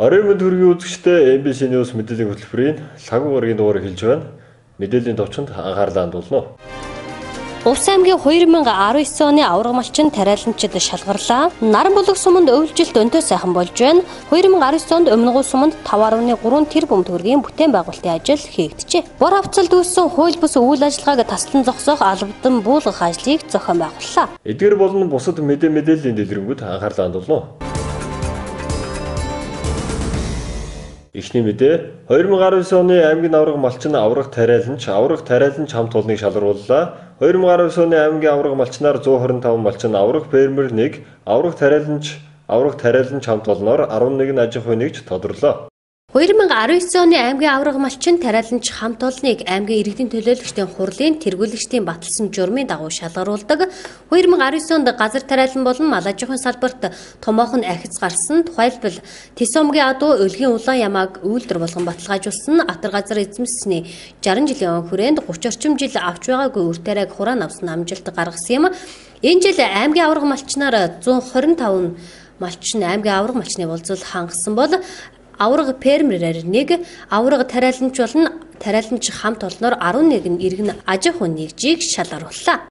Оройн мэнд хүргийн үзэгчтэй MBC News мэдээллийн хөтөлбөрийн сагуу гарагийн дугаарыг хэлж байна. Мэдээллийн товчонд анхаарлаа хандуулна. Увс аймгийн 2019 оны аварга малчин тариаланчид шалгарлаа. Наранбулаг суманд өвлжилт өнтөө сайхан болж байна. 2019 онд Өмнөгул суманд 5.3 тэрбум төгрөгийн бүтээн байгуулалтын ажил хийгджээ. Бор хавцалд үүссэн хууль бус үйл ажиллагааг таслан зогсоох албадан буулгах ажлыг зохион байгууллаа. Эдгээр болон бусад мэдээллийн дэлгэрэнгүй анхаарлаа хандуулна. Эхний мэдээ 2019 оны аймгийн аварга малчин аварга тариаланч хамт олныг шалгарууллаа. 2019 оны аймгийн аварга малчнаар 125 малчин аварга фермер 1, аварга тариаланч хамт олноор 11 аж ахуй нэгж тодорлоо. 2019 оны аймгийн аварга малчин тариаланч хамт олныг аймгийн иргэдийн төлөөлөгчдийн хурлын тэргүүлэгчдийн баталсан журмын дагуу шалгаруулдаг. 2019 онд газар тариалан болон мал аж ахуйн салбарт томоохон ахиц гарсан. Тухайлбал Тэсомгийн адуу Өлгийн улаан ямааг үйлдвэр болгон баталгаажуулсан. Атар газар эзэмссэний 60 жилийн он хүрээнд 30 орчим жил авч байгаагүй үр тариаг хураан авсан амжилт гаргасан юм. Энэ жил аймгийн аварга малчнаар 125 малчин аймгийн аварга малчны болцол хангасан бол аварга фермерээр 1, аварга тариаланч болон тариаланч хамт олноор 11 иргэн аж ахуй нэгжийг шалгарууллаа.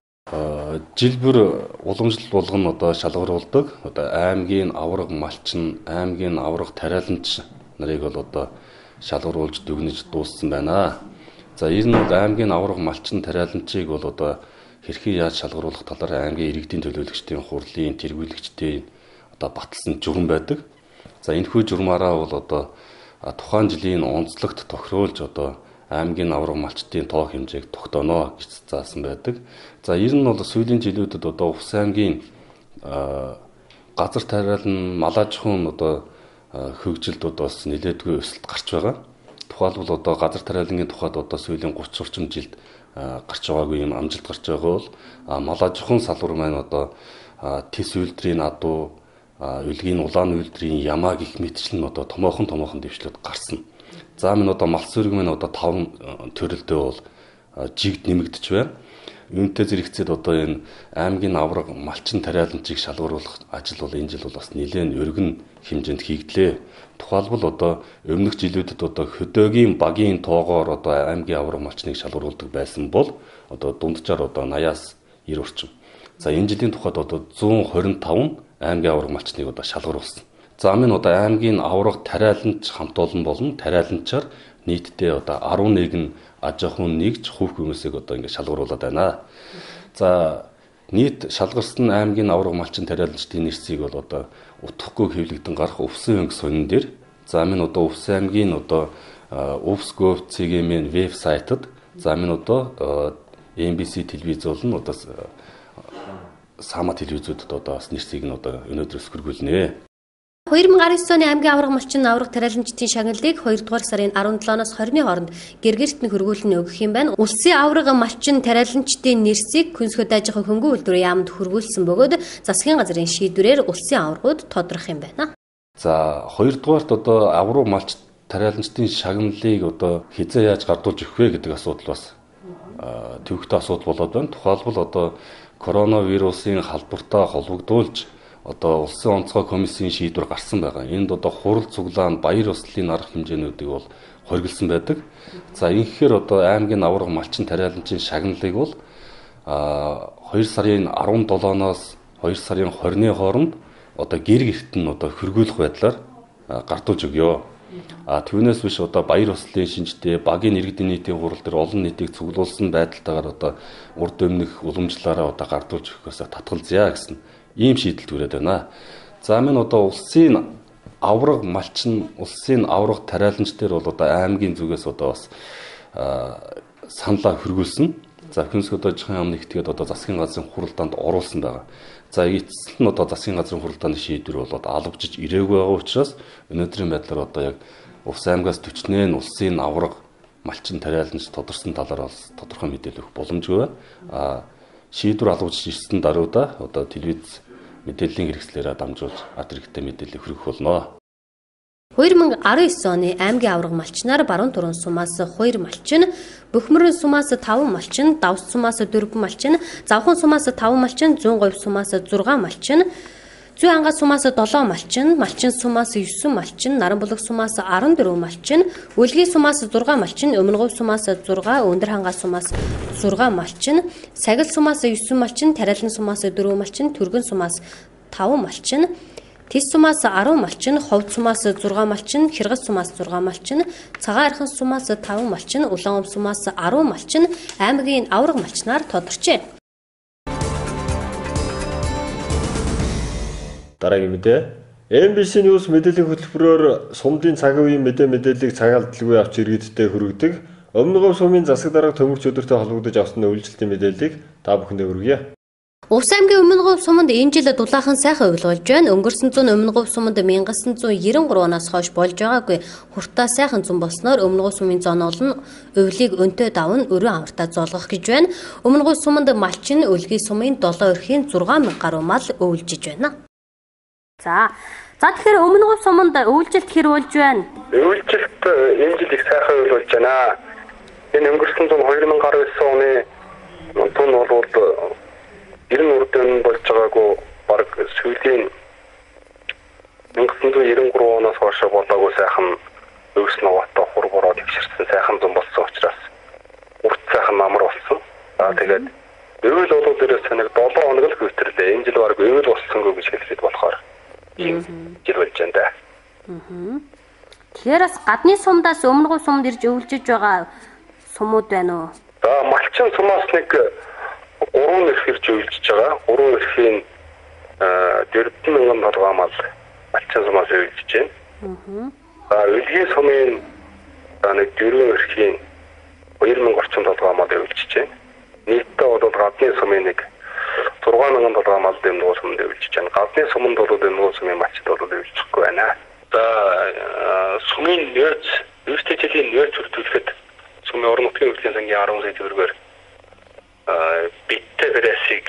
Жил бүр уламжлалт болгоно шалгаруулдаг. Аймгийн аварга малчин, аймгийн аварга тариаланч нарыг бол шалгаруулж дүгнэж дууссан байна. За энэ нь аймгийн аварга малчин тариаланчийг бол хэрхэн яаж шалгаруулах талаар аймгийн иргэдийн төлөөлөгчдийн хурлын тэргүүлэгчдийн баталсан журам байдаг. За энэхүү журмаараа бол тухайн жилийн онцлогт тохируулж аймгийн аварга малчдын тоо хэмжээг тогтооно гэж заасан байдаг. За ер нь бол сүүлийн жилүүдэд Увс аймгийн газар тариалан мал аж ахуйн хөгжилд бас нэлээдгүй өсөлт гарч байгаа. Тухайлбал газар тариалангийн тухайд сүүлийн 30 орчим жилд гарч байгаагүй юм амжилт гарч байгаа бол мал аж ахуйн салбар маань Тэс үйлдвэрийн адуу Өлгийн улаан үйлдвэрийн ямаа гэх мэтчлэн томоохон дэвшлүүд гарсан. За минь мал сүрэг минь 5 төрөлдөө бол жигд нэмэгдэж байна. Үүнтэй зэрэгцээд энэ аймгийн аварга малчин тариаланчийг шалгаруулах ажил бол энэ жил бас нэлээд өргөн хэмжээнд хийгдлээ. Тухайлбал өмнөх жилүүдэд хөдөөгийн багийн тоогоор аймгийн аварга малчныг шалгаруулдаг байсан бол дунджаар 80-аас 90 орчим. За энэ жилийн тухайд 125 аймгийн аварга малчныг шалгаруулсан. За минь аймгийн аварга тариаланч хамт олон болон тариаланчаар нийтдээ 11 аж ахуй нэгж хүүхд хүмүүсийг ингэ шалгаруулад байна. За нийт шалгарсан аймгийн аварга малчин тариаланчдын нэрсийг бол утгахгүй хэвлэгдэн гарах Увсын өнгө сонин дээр. За минь Увс аймгийн uvs.gov.cg-ийн вебсайтад за минь MBC телевиз болон Сама телевизүүдэд бас нэрсийг нь өнөөдрөөс хүргүүлнэ. 2019 оны аймгийн аварга малчин аварга тариаланчдын шагналыг 2 дугаар сарын 17-оос 20-ны хооронд гэргэртэн хөргүүлнэ өгөх юм байна. Улсын аварга малчин тариаланчдын нэрсийг Күнсгөөд аж ахуй хөнгөн үйлдвэрийн яамд хөргүүлсэн бөгөөд засгийн газрын шийдвэрээр улсын аваргууд тодорох юм байна. За 2 дугаарт аварга малч тариаланчдын шагналыг хязаа яаж гардуулж өгөх вэ гэдэг асуудал бас төвөгтэй асуудал болоод байна. Тухайлбал коронавирусын халдвартай холбогдуулж улсын онцгой комиссийн шийдвэр гарсан байгаа. Энд хурал цуглаан баяр ёслолын арга хэмжээнүүдийг бол хориглосон байдаг. За ингэхээр аймгийн аварга малчин тариаланчийн шагналыг бол 2 сарын 17-оос 2 сарын 20-ны хооронд гэр гэрт нь хөргүүлэх байдлаар гардуулж өгье. Түүнээс биш баяр ёслолын шинжтэй багийн иргэдийн нийтийн хурал дээр олон нийтийг цуглуулсан байдалтайгаар урд өмнөх уламжлалаараа гардуулж өгөхөөс татгалзъя гэсэн ийм шийдэлт хүрээд байна. За минь улсын аварга малчин, улсын аварга тариаланч дээр бол аймгийн зүгээс бас саналаа хөргүүлсэн. За Күнсгөөд аж ахуйн яамны этгээд засгийн газрын хуралдаанд оруулсан байгаа. За эцэст нь засгийн газрын хуралдааны шийдвэр бол алавжиж ирээгүй байгаа учраас өнөөдрийн байдлаар яг Увс аймгаас төчнөөн улсын аварга малчин тариаланч тодорсон талаар бас тодорхой мэдээлэл өгөх боломжгүй байна. Шийдвэр алавжиж ирсэн даруйда телевиз мэдээллийн хэрэгслээрээ дамжуулж адрэгтэй мэдээлэл хүргэх болно. 2019 оны аймгийн аварга малчнаар Баруун Түрэн сумаас 2 малчин, Бөхмөрөн сумаас 5 малчин, Давс сумаас 4 малчин, Завхан сумаас 5 малчин, Зүүн Говь сумаас 6 малчин, Зүй ангаас сумаас 7 малчин, малчин сумаас 9 малчин, Наранбулаг сумаас 14 малчин, Үлгийн сумаас 6 малчин, Өмнөговь сумаас 6, Өндөр хангаас сумаас 6 малчин, Сагил сумаас 9 малчин, Тариалан сумаас 4 малчин, Түргэн сумаас 5 малчин, Тис сумаас 10 малчин, Ховд сумаас 6 малчин, Хиргас сумаас 6 малчин, Цагаан архан сумаас 5 малчин, Улаанов сумаас 10 малчин аймгийн аварга малчнаар тодорчээ. Дараагийн мэдээ. MBC News мэдээллийн хөтөлбөрөөр сумдын цаг үеийн мэдээллийг цагаалдалгүй авч иргэдтэй хүргэдэг Өмнөговь сумын засаг дарга төмөрч өдөртөө холбогдож авсан үйлчлэлтийн мэдээллийг та бүхэндээ хүргье. Увс аймгийн Өмнөговь суманд энэ жил дулаахан сайхан уйлгуулж байна. Өнгөрсөн зун Өмнөговь суманд 1993 оноос хойш болж байгаагүй хурдтай сайхан зун болсноор Өмнөговь сумын зоонол нь өвлийг өнтөө давн өрөө амартаа зоолгох гэж байна. Өмнөговь суманд малчин Үлгийн сумын 7 өрхийн 6000 гаруй мал өвлжиж байна. За тэгэхээр Өмнөговь суманд өвлжилт хэр болж байна? Өвлжилт энэ жил их сайхан уйлгуулж байна. Энэ өнгөрсөн зун 2019 оны тун бол 90 үрдэн болж байгаагүй баг сүүлийн 1993 оноос хойш болоогүй сайхан өвс ногоотой хургуураад ихширсэн сайхан зам болсон учраас урт сайхан намар болсон. Тэгээд өвөл болоод дээрээс нэг 7 хоног л хөвтрлээ. Энэ жил баг өвөл болсонгүй гэж хэлээд болохоор жил болж байна. Тэгэхээр бас гадны сумдаас Өмнөговь сумд ирж өвлжиж байгаа сумууд байна уу? За малчин сумаас нэг 3 эрхэрж өвлжиж байгаа. 3 эрхийн 40000 толгой мал малчин сумаас өвлжиж байна. За Үлгийн сумын нэг 4 эрхийн 2000 орчим толгой мал өвлжиж байна. Нийтдээ бол гадны сумын нэг 6000 толгой мал Өмнөговь сумд өвлжиж байна. Гадны суманд бол Өмнөговь сумын малчд бол өвлжихгүй байна. За сумын нөөц жилийн нөөц бүрдүүлэхэд сумын орон нутгийн хөтөлбөрийн сангийн 10 сая төгрөгөөр биттэй брэсийг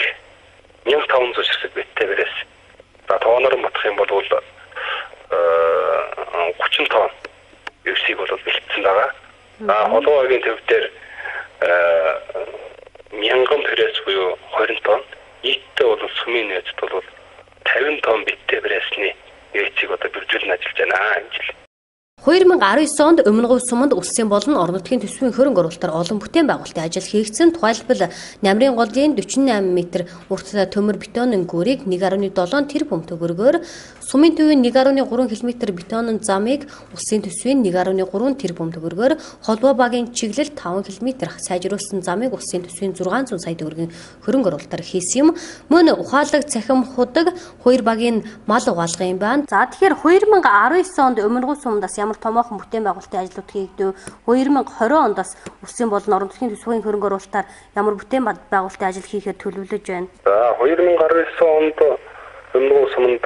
1500 ширхэг биттэй брэс. За тооноор батах юм бол 30 тонн өвсийг бол бэлтгэсэн байгаа. Холбоогийн төв дээр 1000 брэс буюу 20 тонн. Нийтдээ бол сумын нөөцд бол 50 тонн биттэй брэсний нөөцийг одоо бүрдүүлэн ажиллаж байна энэ жил. 2019 онд Өмнөговь суманд улсын болон орон нутгийн төсвийн хөрөнгө оруулалтаар олон бүтээн байгуулалтын ажил хийгдсэн. Тухайлбал Намрын голын 48 м урттай төмөр бетонын гүрийг 1.7 тэрбум төгрөгөөр, сумын төвийн 1.3 км бетонын замыг улсын төсвийн 1.3 тэрбум төгрөгөөр, холбоо багийн чиглэл 5 км сайжруулсан замыг улсын төсвийн 600 сая төгрөгийн хөрөнгө оруулалтаар хийсэн юм. Мөн ухаалаг цахим худаг 2 багийн мал угаалгын юм байна. За тэгэхээр 2019 онд Өмнөговь сумдаас ямар томоохон бүтээн байгуулалтын ажлууд хийгдэв. 2020 ондоос улсын болон орон нутгийн төсвийн хөрөнгө оруулалтаар ямар бүтээн байгуулалтын ажил хийхэд төлөвлөж байна. За 2019 онд Өмнөговь суманд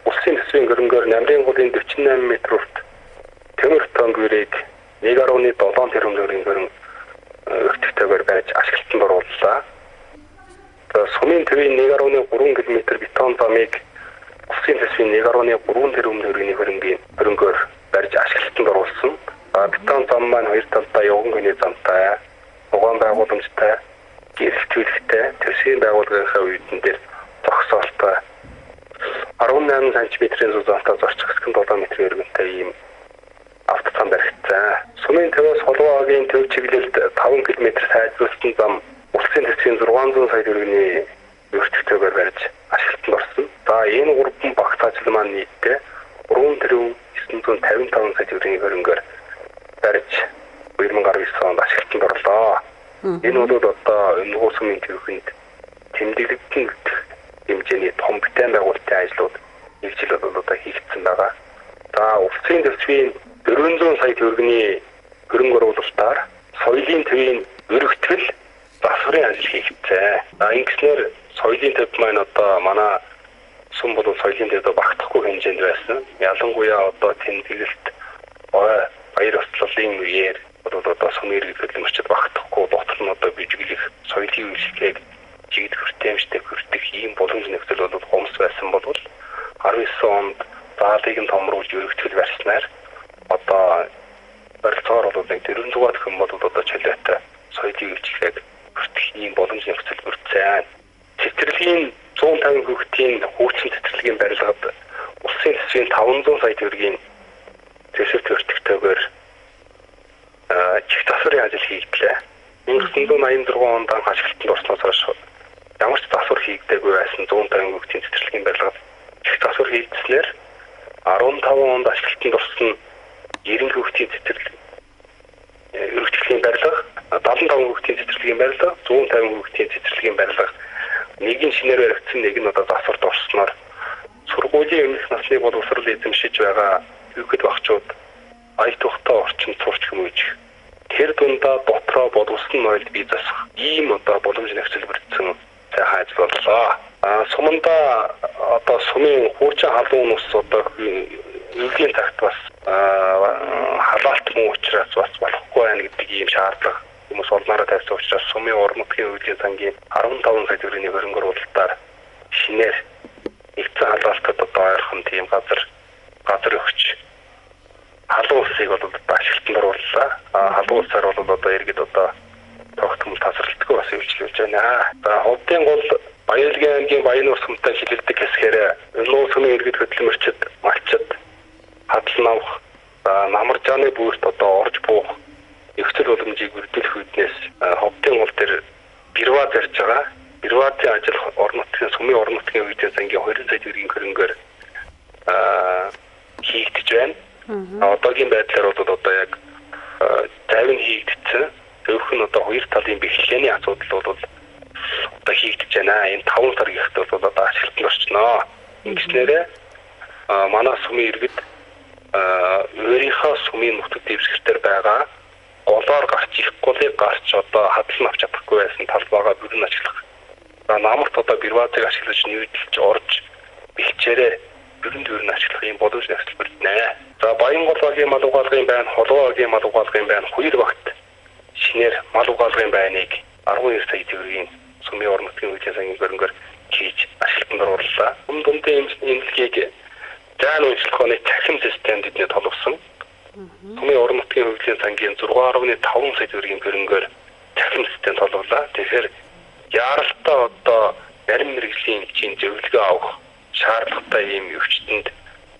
улсын төсвийн хөрөнгөөр Намрын голын 48 м урт төмөр бетон гүрийг 1.7 тэрбум төгрөгийн хөрөнгө өртөгтэйгээр барьж ашиглалтанд орууллаа. За сумын төвийн 1.3 км бетон замыг улсын төсвийн 1.3 тэрбум төгрөгийн хөрөнгөөр барьж ашиглалтанд оруулсан. Бетон зам маань хоёр талдаа явган хөний замтай, угаан байгууламжтай, гэрэлтүүлэгтэй, төсвийн байгууллагынхаа үйдэн дээр зогсоолтой 18 см-ийн зузаантай зорчих хэсэг 7 м өргөнтэй ийм автозам баригдсан. Сумын төвөөс холбоогийн төв чиглэлд 5 км сайжруулсан зам улсын төсвийн 600 сая төгрөгийн өртөгтэйгээр барьж ашиглалтанд орсон. За энэ 3 багц ажил маань нийтдээ 3,955 сая төгрөгийн хөрөнгөөр барьж 2019 онд ашиглалтанд орлоо. Энэ бол одоо Өмнөговь сумын төвхөнд тэмдэглэгдэн хэмжээний том бүтээн байгуулалтын ажлууд нэг жил бол одоо хийгдсэн байгаа. За улсын төсвийн 400 сая төгрөгийн хөрөнгө оруулалтаар соёлын төвийн өргөтгөл засварын ажил хийгдсэн. Ингэснээр соёлын төв маань одоо манай сум бол соёлын төвд багтахгүй хэмжээнд байсан. Ялангуяа одоо тэмдэглэлт баяр ёслолын үеэр бол одоо сумын иргэд хөдөлмөрчд багтахгүй дотор нь одоо bijиглэх соёлын үйлчлэгийг жигд хүртээмжтэй хүртэх ийм боломж нөхцөл бол гомс байсан бол 19 онд заалыг нь томруулж өргөтгөл барьснаар одоо барилцаар бол 400 хүн бол одоо чөлөөтэй соёлын үйлчлэгийг хүртэх ийм боломж нөхцөл бүрдсэн. Цэцэрлэгийн 150 хүүхдийн хөгжсөн цэцэрлэгийн барилга төвөргийн төсөв төртөгтэйгээр чигт засварын ажил хийгдлээ. 1986 онд анх ашиглалтанд орсноос хойш ямар ч засвар хийгдээгүй байсан 150 хүүхдийн цэцэрлэгийн барилгад чигт засвар хийгдснээр 15 онд ашиглалтанд орсон 90 хүүхдийн цэцэрлэгийн барилга, 75 хүүхдийн цэцэрлэгийн барилга, 150 хүүхдийн цэцэрлэгийн барилга нэгin шинээр баригдсан, нэг нь одоо засварт орсноор сургуулийн өмнөх насны боловсрол эзэмшиж байгаа хүүхэд багчууд ая тухтай орчинд сурч хүмүүж тэр дундаа дотроо боловсон ноёлд бий засах ийм одоо боломж нөхцөлбөрдсөн сайхан ажил боллоо. Суманда одоо сумын хуучин халуун ус одоо өвлийн цагт бас халаалтмын учраас бас болохгүй байна гэдэг ийм шаардлага хүмүүс олнороо тавьсан учраас сумын орон нутгийн өвлийн сангийн 15 сая төгрөгийн хөрөнгө оруулалтаар шинээр нэгдсэн халаалтад одоо ойрхон тийм газар өгч халуун усыг бол ашиглалтанд орууллаа. Халуун усаар бол одоо иргэд одоо тогтмол тасралтгүй бас үйлчлүүлж байна. Ховдын гол Баялгийн аймгийн Баян усмтай хилэлдэг хэсгээр нуу сумын иргэд хөдөлмөрчд, малчид хадлан авах, намаржааны бүрт одоо орж буух нөхцөл боломжийг бүрдүүлэх үүднээс ховдын гол дээр бирва зарж байгаа. Бирватын ажил орон нутгийн сумын орон нутгийн үүдийн сангийн 2 сая төгрөгийн хөрөнгөөр хийгдэж байна. Одоогийн байдлаар бол одоо яг 50 хийгдсэн. Зөвхөн нь одоо хоёр талын бэхлэлийн асуудал бол одоо хийгдэж байна. Энэ 5 сар гихт бол одоо ашиглалтанд орчихно. Ингэснээрээ манай сумын иргэд өөрийнхөө сумын нутаг дэвсгэртээр байгаа голоор гарч их голыг гарч одоо хадлан авч чадахгүй байсан талбайгаа бүрэн ашиглах. Намарт одоо бирвазыг ашиглаж нүүдэлж орж бэлчээрээ бүрэн төрн ашиглах юм боломж нөхцөлбөрднэ. За Баян гол багийн мал угаалгын байна, Холбоо багийн мал угаалгын байна, Хоёр багт шинээр мал угаалгын байныг 12 сая төгрөгийн сумын орон нутгийн үүдийн сангийн хөрөнгөөр хийж ашиглалтанд орууллаа. Дундын эмнэлгийг зайн үйлчлэхөөний цахим системд эдний толгосон. Сумын орон нутгийн үүдийн сангийн 6.5 сая төгрөгийн хөрөнгөөр цахим систем толгоолаа. Тэгэхээр яаралтай одоо зарим мэрэгжлийн чинь зөвлөгөө авах шаардлагатай ийм өвчтөнд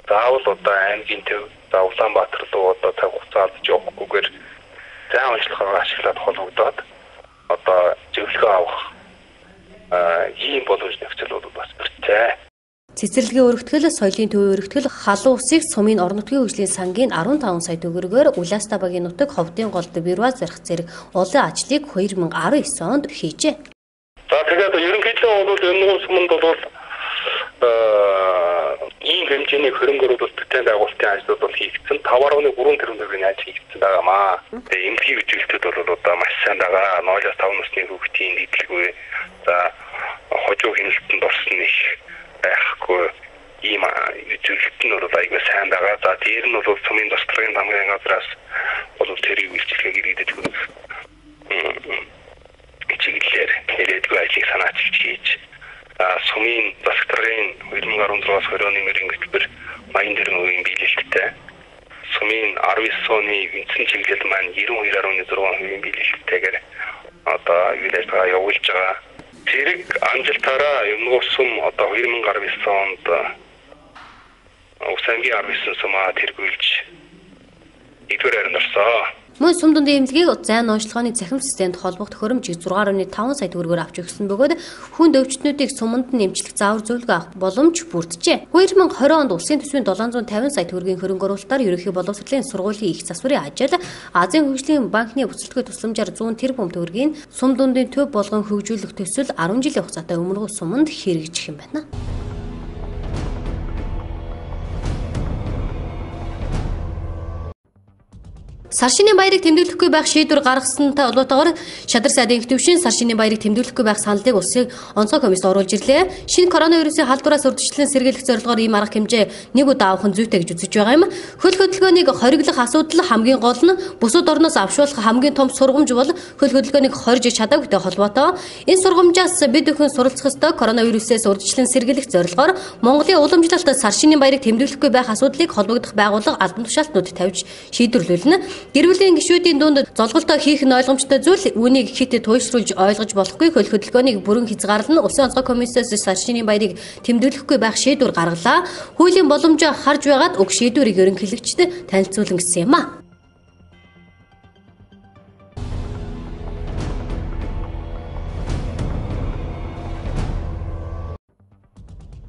заавал одоо аймгийн төв Улаанбаатар руу одоо цаг хугацаа алдаж явахгүйгээр зайн үйлчлэхээ ашиглаад холбогдоод одоо зөвлөгөө авах ийм боломж нөхцөл бол бас бүртээ. Цэцэрлэгийн өргөтгөл, соёлын төвийн өргөтгөл, халуун усыг сумын орон нутгийн хөгжлийн сангийн 15 сая төгрөгөөр Улаастаа багийн нутаг Ховдын голд бирва зарах зэрэг олон ажлыг 2019 онд хийжээ. За тэгээд ерөнхийдөө бол энэ суманд бол ийм хэмжээний хөрөнгө оруулалт бүтээн байгуулалтын ажлууд бол хийгдсэн. 5.3 тэрбум төгрөгийн ажил хийгдсэн байгаамаа. Тэгээд эмнэлгийн үжилтүүд бол одоо маш сайн байгаа. 0-5 насны хүүхдийн нийтлэггүй за хожуу хяналтанд орсон их байхгүй ийм үжилт нь бол айгүй сайн байгаа. За дээр нь бол сумын засварын дамгын газраас бол тэрийг үйлчлэгийг иргэдэд хүргэх чиглэлээр ирээдүйн ажлыг санаачилж хийж сумын засварын 2016-аас 20 оны мөрийн хөтөлбөр Баян дэрэн үеийн биелэлттэй сумын 19 оны үндсэн чиглэл маань 92.6% биелэлттэйгээр одоо үйл ажиллагаа явуулж байгаа. Зэрэг амжилтаараа Юмнуус сум одоо 2019 онд Усангийн 19 сумаа тэргүүлж эдгээр харин орсон. Мөн сум дундын эмнэлгийг зайн онцлогооны цахим системд холбох төхөөрөмжийг 6.5 сая төгрөгөөр авч өгсөн бөгөөд хүнд өвчтнүүдийг суманд нэмчлэх заавар зөвлөгөө авах боломж бүрджээ. 2020 онд улсын төсвийн 750 сая төгрөгийн хөрөнгө оруулалтаар ерөнхий боловсролын сургуулийн их засварын ажил, Азийн хөгжлийн банкны бүсэлтгөө тусламжаар 100 тэрбум төгрөгийн сум дундын төв болгон хөгжүүлэх төсөл 10 жилийн хугацаатай өмнөх суманд хэрэгжих юм байна. Сар шинийн баярыг тэмдэглэхгүй байх шийдвэр гаргаснтай холбоотойгоор Шадар сайдын их төвшин сар шинийн баярыг тэмдэглэхгүй байх саналыг улсын онцгой комиссд оруулж ирлээ. Шинэ коронавирусын халдвараас урьдчилан сэргийлэх зорилгоор ийм арга хэмжээ нэг удаа авах нь зүйтэй гэж үзэж байгаа юм. Хөл хөдөлгөөнийг хориглох асуудал хамгийн гол нь бусад орноос авшуулах хамгийн том сургамж бол хөл хөдөлгөөнийг хорж чадаагүйтэй холбоотой. Энэ сургамжаас бид бүхэн суралцах ёстой. Коронавирусээс урьдчилан сэргийлэх зорилгоор Монголын уламжлалт сар шинийн баярыг тэмдэглэхгүй байх асуудлыг холбогдох байгууллага албан тушаалтнууд тавьж шийдвэрлүүлнэ. Гэр бүлийн гишүүдийн дунд золголтоо хийх нь ойлгомжтой зүйл, үүнийг ихэд туйшруулж ойлгож болохгүй хөл хөдөлгөөнийг бүрэн хязгаарлан Улсын онцгой комиссаас саршины баярыг тэмдэглэхгүй байх шийдвэр гаргалаа. Хуулийн боломжоо харж байгаад уг шийдвэрийг ерөнхийлөгчдөд танилцуулна гэсэн юм а.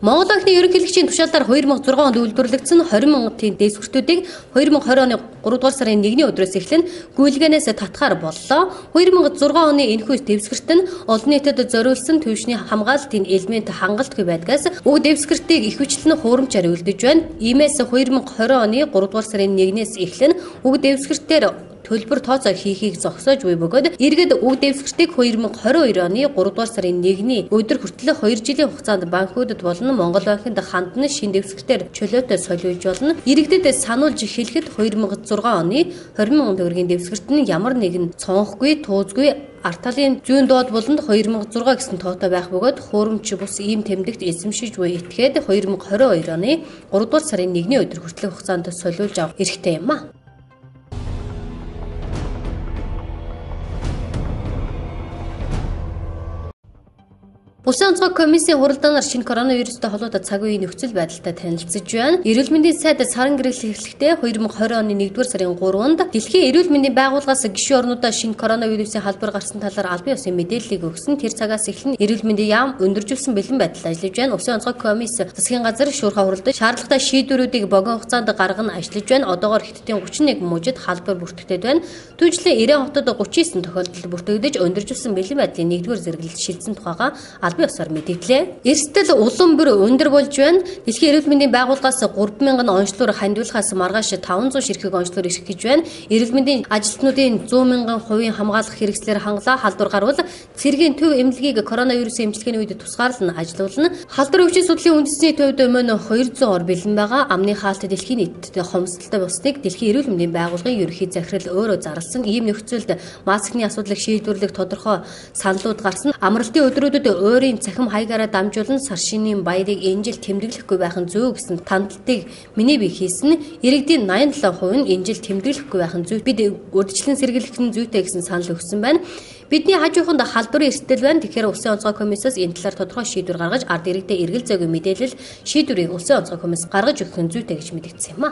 Монгол банкны ерөнхийлөгчийн тушаалаар 2006 онд үйлдвэрлэгдсэн 20 мянган дэвсгэртүүдийг 2020 оны 3 дугаар сарын 1-ний өдрөөс эхлэн гүйлгээнээс татахаар боллоо. 2006 оны энэхүү дэвсгэрт нь олон нийтэд зориулсан түвшний хамгаалалтын элемент хангалтгүй байдгаас уг дэвсгэртийг их хүчлэн хуурамчаар үлдэж байна. Иймээс 2020 оны 3 дугаар сарын 1-ээс эхлэн уг дэвсгэртээр төлбөр тооцоо хийхийг зогсоож буй бөгөөд иргэд уг дэвсгэртийг 2022 оны 3 дугаар сарын 1-ний өдөр хүртэл 2 жилийн хугацаанд банкудад болон Монгол банкнд хандан шин дэвсгэртээр чөлөөтэй солиулж болно. Иргэдэд сануулж хэлэхэд 2006 оны 20 мянган төгрөгийн дэвсгэрт нь ямар нэгэн цонхгүй, туузгүй арт талын зүүн доод буланд 2006 гэсэн тоотой байх бөгөөд хуурамч бус ийм тэмдэгт эзэмшиж буй этгээд 2022 оны 3 дугаар сарын 1-ний өдөр хүртэлх хугацаанд солиулж авах эрхтэй юм а. Улсын онцгой комиссийн хуралдаанаар шинэ коронавирустай холбоотой цаг үеийн нөхцөл байдалтай танилцж байна. Эрүүл мэндийн сайд сарын гэрэл эхлэхдээ 2020 оны 1-р сарын 3-нд Дэлхийн эрүүл мэндийн байгууллагаас гишүүн орнуудаа шинэ коронавирусын халбар гарсан талаар албан ёсны мэдээллийг өгсөн. Тэр цагаас эхлэн эрүүл мэндийн яам өндөржүүлсэн бэлэн байдалд ажиллаж байна. Улсын онцгой комисс засгийн газар шуурхай хуралдаж шаардлагатай шийдвэрүүдийг богино хугацаанд гарган ажиллаж байна. Одоогоор Хятадын 31 мужид халбар бүртгэгдээд байна. Түүнчлэн 90 хотод 39 тохиолдолд бүртгэгдэж өндөржүүлсэн бэлэн байдлын 1-р зэрэглэлд шилжсэн тухайга албан ёсоор мэдээллээ. Эрсдэл улам бүр өндөр болж байна. Дэлхийн эрүүл мэндийн байгууллагаас 3,000 онцлогоор хандуулахаас маргааш 500 ширхэг онцлогоор ирэх гэж байна. Эрүүл мэндийн ажилтнуудын 100,000 хувийн хамгаалах хэрэгслээр хангалаа. Халдвар гарвал цэргийн төв эмнэлгийг коронавирусын эмчилгээний үед тусгаарлан ажилуулна. Халдвар өвчин судлалын үндэсний төвд мөн 200 ор бэлэн байгаа. Амны хаалт дэлхийн нийтэд хомсдолтой болсныг Дэлхийн эрүүл мэндийн байгууллагын ерөнхий захирал өөрөө зарласан. Ийм нөхцөлд маскны асуудлыг шийдвэрлэх тодорхой саналууд гарсан. Амралтын өдрүүдэд өөрийн цахим хаягаараа дамжуулан сар шинийн баярыг энэ жил тэмдэглэхгүй байх нь зөв гэсэн тандалтыг миний бие хийсэн. Иргэдийн 87% нь энэ жил тэмдэглэхгүй байх нь зөв. Бид урьдчилан сэргийлэх нь зүйтэй гэсэн санал өгсөн байна. Бидний хажууханд халдварын эрсдэл байна. Тэгэхээр Улсын онцгой комиссаас энэ талаар тодорхой шийдвэр гаргаж ард иргэдэд эргэл зүйн мэдээлэл шийдвэрийг Улсын онцгой комисс гаргаж өгөх нь зүйтэй гэж мэдэгдсэн юм а.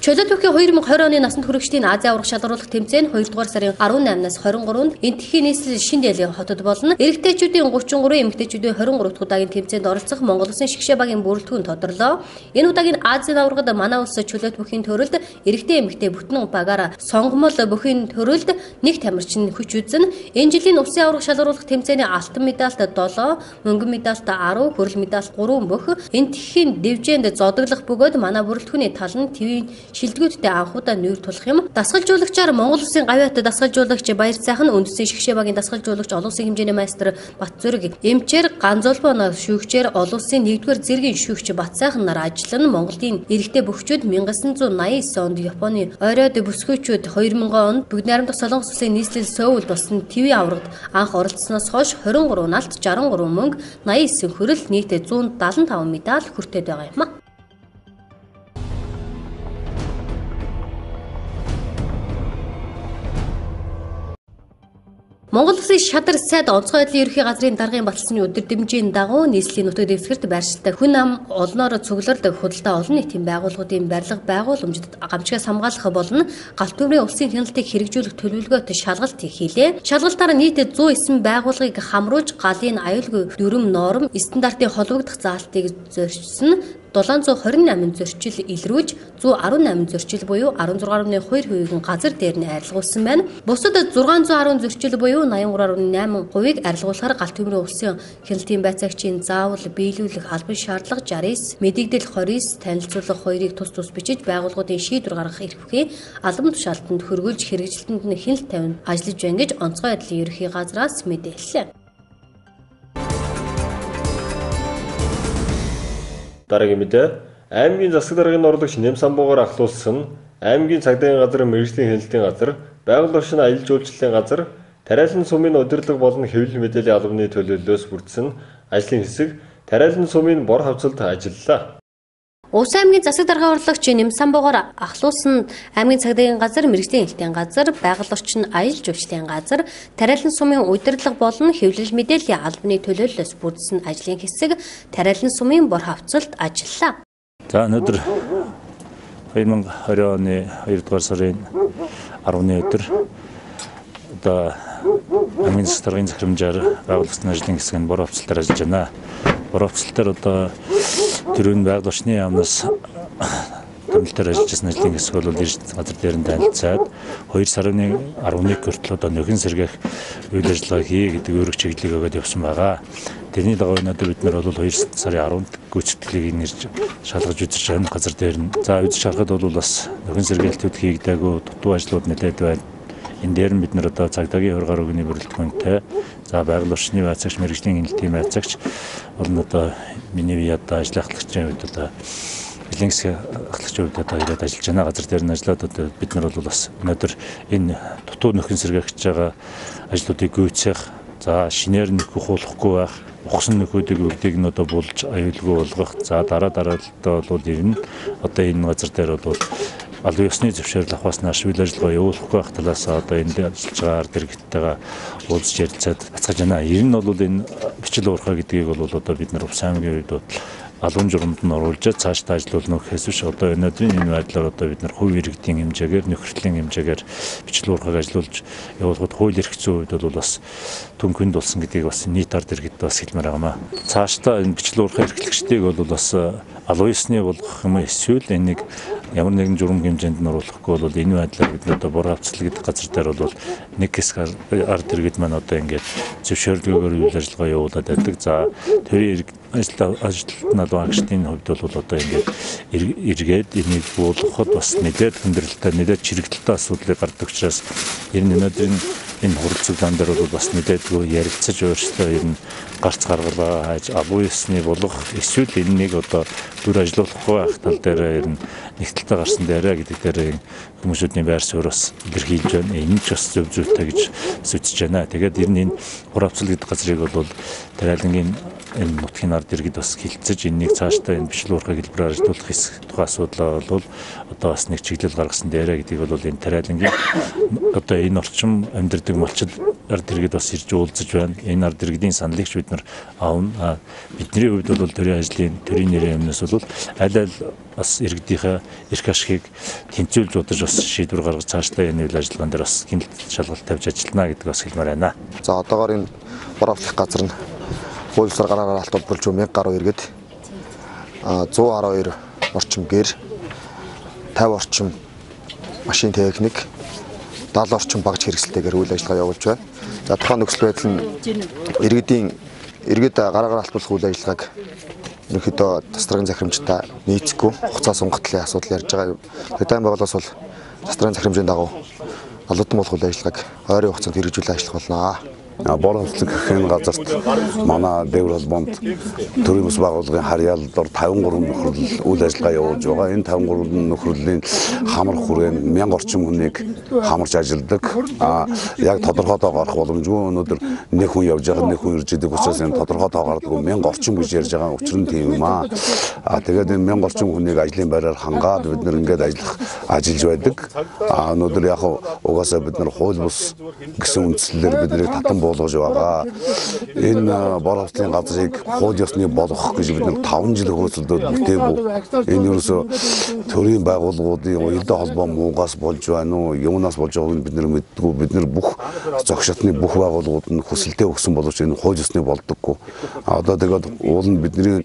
Чөлөөт бүхий 2020 оны насанд хүрэгчдийн Азийн аврах шалгаруулах тэмцээн 2 дугаар сарын 18-наас 23-нд Энэтхэгийн нийслэл Шинэ Делийн хотод болно. Эрэгтэйчүүдийн 33, эмэгтэйчүүдийн 23 дахь удаагийн тэмцээнд оролцох Монгол Улсын шигшээ багийн бүрэлдэхүүн тодорлоо. Энэ удаагийн Азийн аврагад манай улс чөлөөт бүхийн төрөлд эрэгтэй эмэгтэй бүтэн багаараа сонгомол бүхийн төрөлд нэг тамирчин хүч үзэн. Энэ жилийн Улсын аврах шалгаруулах тэмцээний алтан медальт 7, мөнгөн медальт 10, хүрэл медальт 3 бөх. Энэтхэгийн дэвжээнд зодоглох бөгөөд манай бүрэлдэхүүний тал нь твийн шилдэгүүдтэй анхудаа нүүр тулах юм. Дасгалжуулагчаар Монгол Улсын гавьяат дасгалжуулагч Баяр Сайхан, үндэсний шигшээ багийн дасгалжуулагч олон улсын хэмжээний майстар Батзүрэг, эмчээр Ганзолбоно шүүгчээр олон улсын 1-р зэргийн шүүгч Батсайхан нар ажиллан Монголын эрэгтэй бөхчүүд 1989 онд Японы оройд бүсгүйчүүд 2000 онд бүгд найрамдах Солонгос улсын нийслэл Сөүл болсон твийн аврагад анх оролцсноос хойш 23 налт, 63 мөнгө, 89 хүрэл нийтээ 175 медаль хүртээд байгаа юм а. Монгол Улсын шадар сайд онцгой байдлын ерөнхий газрын даргын баталсны өдөр дэмжийн дагуу нийслэлийн нутаг дэвсгэрт байршилтай хүн ам олноор цуглардаг худалдаа олон нийтийн байгууллагуудын барилга байгууламжид гамчгаас хамгаалах болон галт төмрийн улсын хяналтыг хэрэгжүүлэх төлөвлөгөөт шалгалт хийлээ. Шалгалтаар нийт 109 байгууллагыг хамруулж галын аюулгүй дүрм норм стандартын холбогдох заалтыг зорчсон 728 зөрчил илрүүлж 118 зөрчил буюу 16.2%-ийг газар дээр нь арилгуулсан байна. Бусад 610 зөрчил буюу 83.8%-ийг арилгуулахаар галт төмрийн улсын хяналтын байцаагчийн заавал биелүүлэх албан шаардлага 69, мэдэгдэл 29, танилцуулах 2-ыг тус бичиж байгууллагуудын шийдвэр гаргах эрх бүхий албан тушаалтанд хөргүүлж хэрэгжилтэнд нь хяналт тавина ажиллаж байна гэж онцгой байдлын ерөнхий газраас мэдээллээ. Дараагийн мэдээ аймгийн засаг даргын орлогч Нэм самбуугаар ахлуулсан аймгийн цагдаагийн газар, мэргэжлийн хяналтын газар, байгууллага орчны аялал жуулчлалын газар, тариалан сумын удирдлага болон хэвлэл мэдээллийн албаны төлөөллөөс бүрдсэн ажлын хэсэг тариалан сумын бор хавцалд ажиллалаа. Улс аймгийн засаг дарга урлагч Нэмсанбогоор ахлуулсан аймгийн цагдаагийн газар, мэргэжлийн хэлтийн газар, байгаль орчин аялал жуулчлалын газар, тариалан сумын удирдлага болон хэвлэл мэдээллийн албаны төлөөллөөс бүрдсэн ажлын хэсэг тариалан сумын бор хавцалд ажиллалаа. За өнөөдөр 2020 оны 2 дугаар сарын 10-ны өдөр одоо аймгийн засаг даргын захирамжаар байгуулагдсан ажлын хэсэг нь бор хавцалтаар ажиллаж байна. Бор хавцалтаар одоо төрийн байгаль орчны яамнаас томилтоор ажиллаж байсан ажлын хэсэг бол ирж газар дээр нь танилцаад 2 сарын 11 хүртэл одоо нөхөн сэргээх үйл ажиллагаа хий гэдэг өөрөг чиглэлийг өгөөд явсан байгаа. Тэрний дагуу өнөөдөр бид нар бол 2 сарын 10-нд гүйцэтгэлийг нэрж шалгаж үзэж байгаа газар дээр нь. За үзэж харахад бол бас нөхөн сэргээлтүүд хийгдээгүй дутуу ажлууд нэлээд байна. Энэ дээр нь бид нар одоо цагдаагийн хургаар өгний бүрэлдэхүүнтэй за байгаль орчны байцаагч, мэргэжлийн хэлтийн байцаагч болон одоо миний бие одоо ажил ахлагчийн үед одоо бэлэн хэсэг ахлагчийн үед одоо ирээд ажиллаж байна. Газар дээр нь ажиллаад одоо бид нар бол бас өнөөдөр энэ дутуу нөхөн сэргээгч байгаа ажлуудыг гүйцээх, за шинээр нөхөх хуулахгүй байх, ухсан нөхөдийг үрдийг нь одоо булж аюулгүй болгох, за дараалалтаа бол ирнэ. Одоо энэ газар дээр бол албан ёсны зөвшөөрөл авахаас нааш үйл ажиллагаа явуулахгүй байх талаас одоо энд ажиллаж байгаа ард иргэдтэйгээ уулзж ярилцаад бацгааж байна. Ер нь бол энэ бичил уурхай гэдгийг бол одоо бид нар Увс аймгийн үед албан журамд нь оруулж цаашдаа ажиллуулна гэхээс биш одоо өнөөдрийн энэ байдлаар одоо бид нар хувь иргэдийн хэмжээгээр нөхөртлийн хэмжээгээр бичил уурхайг ажиллуулж явуулахад хууль эрх зүйн үед бол бас түнхэнд болсон гэдгийг бас нийт ард иргэд бас хэлмээр байгаамаа. Цаашдаа энэ бичил уурхай эрхлэгчдийг бол бас албан ёсны болгох юм эсвэл энийг ямар нэгэн журам хэмжээнд нь оруулахгүй бол энэ байдлаар бид одоо бор хавцал гэдэг газар дээр бол нэг хэсэг ард иргэд маань одоо ингээд зөвшөөрлөгөөр үйл ажиллагаа явуулаад байдаг. За төрийн ажилтнууд багшдын хувьд бол одоо ингээд эргээд энийг буулгахад бас нэлээд хүндрэлтэй, нэлээд чирэгдэлтэй асуудлыг гардаг учраас ер нь өнөөдрийн энэ хурал цуглаан дээр бол бас нэлээд ярилцаж өөрсдөө ер нь гарц гаргалгаа хайж албан ёсны болгох эсвэл энэнийг одоо дүр ажиллуулахгүй байх тал дээр ер нь нэгтэлтэй гарсан дээрээ гэдэг дээр хүмүүсүүдийн байр суурь бас илэрхийлж байна. Энэ ч бас зөв зүйтэй гэж үзэж байна. Тэгээд ер нь энэ хуравцал гэдэг газрыг бол тариалангийн энэ нутгийн ард иргэд бас хилцэж энэнийг цаашдаа энэ бичил уурхай хэлбэрээр ажиллуулах хэсэг тухай асуудлаа бол одоо бас нэг чиглэл гаргасан дээрээ гэдгийг бол энэ тариалангийн одоо энэ орчим амьдардаг малчид ард иргэд бас ирж уулзаж байна. Энэ ард иргэдийн саналыг ч бид нар аавна. Бидний хувьд бол төрийн ажлын төрийн нэрийн өмнөөс бол аль аль бас иргэдийнхээ эрх ашигыг тэнцвүүлж удаж бас шийдвэр гаргаж цаашдаа энэ үйл ажиллагаан дээр бас гинт шалгалт тавьж ажиллана гэдэг бас хэлмээр байна. За одоогоор энэ бор хавцлах газар нь хууль ёсоор гараараа алтуулж 1000 гаруй иргэд 112 орчим гэр 50 орчим машин техник 70 орчим багж хэрэгсэлтэйгээр үйл ажиллагаа явуулж байна. За тухайн нөхцөл байдал нь иргэд гараагаар алтуулах үйл ажиллагааг ерөнхийдөө застрын захирамжтай нийцэхгүй хугацаа сунгатлын асуудал ярьж байгаа. Тэдэн байгууллагаас бол застрын захирамжийн дагуу албан болох үйл ажиллагааг ойрын хугацаанд хэрэгжүүлэх ажиллах болно. Бор хавцлах энэ газарт манай дэвэр холбоонд төрийн бас байгууллагын харьяалал дор 53 нөхрөл үйл ажиллагаа явуулж байгаа. Энэ 53 нөхрөлийн хамар хүрээнд 1000 орчим хүнийг хамарч ажилладаг. Яг тодорхой тоо гарах боломжгүй. Өнөөдөр нэг хүн явж байгаа, нэг хүн ирж идэг учраас энэ тодорхой тоо гардаг 1000 орчим гэж ярьж байгаа учир нь тийм юм аа. Тэгээд энэ 1000 орчим хүнийг ажлын байраар хангаад бид нэр ингээд ажиллаж байдаг. Өнөөдөр яг угаасаа бид нар хууль бус гэсэн үндслээр биднийг татан болгож байгаа. Энэ бор хавцлын газрыг хууль ёсны болгох гэж бид нар 5 жил хөөцөлдөөд бүтээгүй. Энэ ерөөсөө төрийн байгууллагуудын уялдаа холбоо муугаас болж байна уу, юунаас болж байгааг бид нар мэддэггүй. Бид нар бүх зогшотны бүх байгууллагууд нь хүсэлтээ өгсөн боловч энэ хууль ёсны болдоггүй. Одоо тэгээд уул нь бидний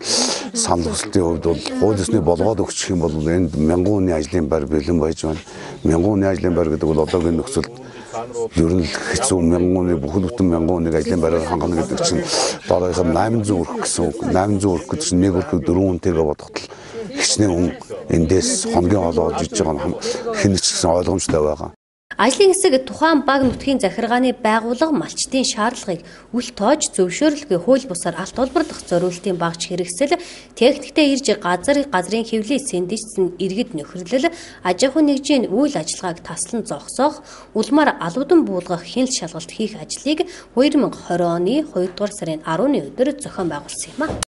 санал хүсэлтийн хувьд бол хууль ёсны болгоод өгчих юм бол энд 1000 хүний ажлын байр бэлэн байж байна. 1000 хүний ажлын байр гэдэг бол одоогийн нөхцөлд ер нь хэцүү 1000 хүний бүхэл бүтэн 1000 хүнийг ажлын байраар хангана гэдэг чинь барайхаар 800 өрх гэсэн үг. 800 өрх гэдэг чинь нэг өрхөд 4 хүнтэйгээ бодоход хичнээн хүн эндээс хоногийн хоолоо олж иж байгаа нь хэн ч гэсэн ойлгомжтой байгаа. Ажлын хэсэг тухайн баг нутгийн захиргааны байгууллага малчдын шаардлагыг үл тоож зөвшөөрлгүй хууль бусаар алт олборлох зориултын багж хэрэгсэл техниктэй ирж газрын хэвлэлийг сэндийсэн иргэд нөхөрлөл аж ахуйн нэгжийн үйл ажиллагааг таслан зогсоох улмаар албадан буулгах хяналт шалгалт хийх ажлыг 2020 оны 2 дугаар сарын 10-ны өдөр зохион байгуулсан юм а.